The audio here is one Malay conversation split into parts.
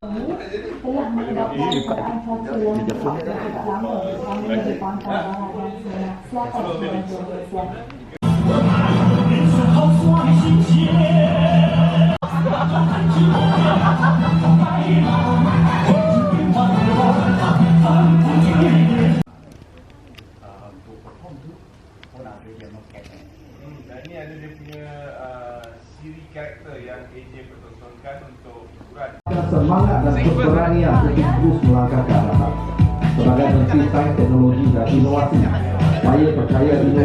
telah menyebabkan keadaan cuaca yang tidak lama utamanya di pantai barat dan selatan Indonesia. Dan ni ada dia punya siri karakter yang AJ pertontonkan untuk hiburan. Semangat dan keberanian untuk terus melangkah ke arah sebagai menteri sains, teknologi dan inovasi. Saya percaya ini.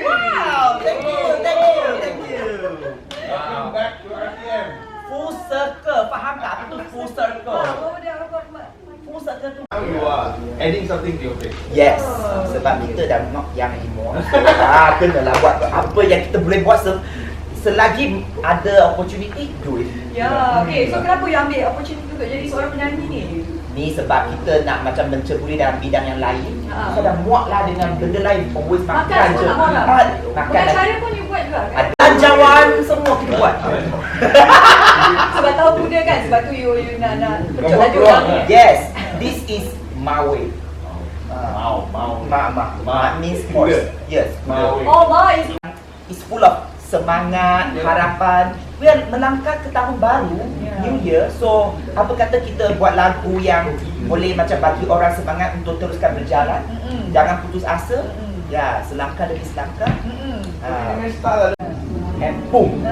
Wow, thank you. Welcome back to RTM. Full circle, faham tak? Apa tu full circle? Full circle tu. Now you are adding something to your plate. Yes, sebab kita dah not young anymore. Kenalah buat apa yang kita boleh buat selagi ada opportunity, do it. Ya, okay. So kenapa you ambil opportunity untuk jadi seorang penyanyi ni? Ni sebab kita nak macam menceburi dalam bidang yang lain. So dah muak lah dengan benda lain. Always makan Makan je. pun tak mahu lah. Makan Pengacara lagi. pun you buat juga kan? Anjawan semua kita buat. Sebab tahu muda kan? Sebab tu you nak pecah laju peluang, lah. Yes, this is my way. Mau. Means sports. Yes. Mau. Oh, Ma is It's full of semangat, harapan. We are melangkah ke tahun baru, New Year. So, apa kata kita buat lagu yang boleh macam bagi orang semangat untuk teruskan berjalan. Jangan putus asa. Ya, selangkah demi selangkah. Dengan style ada. And boom.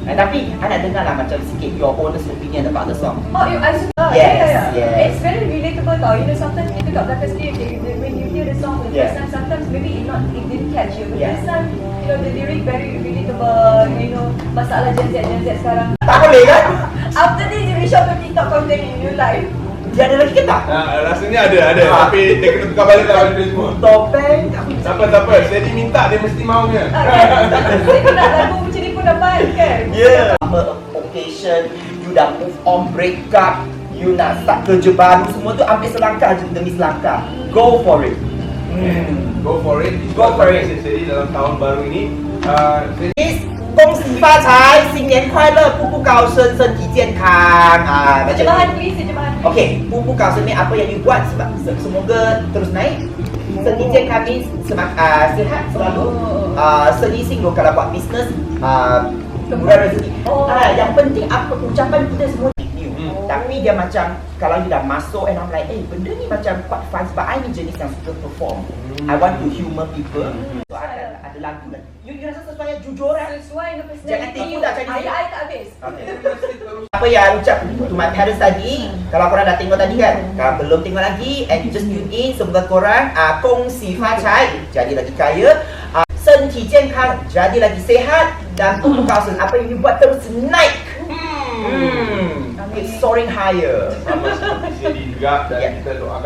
Tapi, I nak dengar lah macam sikit your honest opinion about the song. Oh, I suka. Yes, yes. It's very relatable tau. You know, sometimes kita kat belakang stage, when you hear the song for the first time, sometimes maybe it didn't catch you. But this time, you know, the lyric very relatable. You know, masalah Gen Z sekarang. Tak boleh kan? After this, you reach out to TikTok content in your life. Dia ada lagi ke tak? Rasanya ada. Tapi dia kena tukar balik lah dia semua. Topeng. Tak apa. Steady minta dia mesti maunya. Saya pun nak lagu macam ni pun dapat kan? Yeah. Apa occasion, you dah move on, break up, you nak start kerja baru, semua tu ambil selangkah je demi selangkah. Go for it. Go for it. Go for it. Jadi dalam tahun baru ini, Miss 恭喜发财，新年快乐，步步高升，身体健康macam Terjemahan ni. please, terjemahan. Okay,步步高升ni apa yang you buat sebab semoga terus naik.身体健康means sihat selalu. Selising lo kalau buat bisnes, murah rezeki. Yang penting apa ucapan kita semua new. Tapi dia macam kalau you dah masuk and I'm like, benda ni macam quite fun sebab I ni jenis yang suka perform. I want to humor people. So ada lagu kan. You rasa sesuai jujur kan? Sesuai dengan personality. Jangan tipu tak cari Ayat I tak habis. Apa yang ucap to my parents tadi, kalau korang dah tengok tadi kan, kalau belum tengok lagi and you just tune in, semoga korang 恭喜发财 jadi lagi kaya, 身体健康 jadi lagi sehat, dan 步步高升 apa yang you buat terus naik. It's soaring higher. sama seperti Steady juga dan kita doakan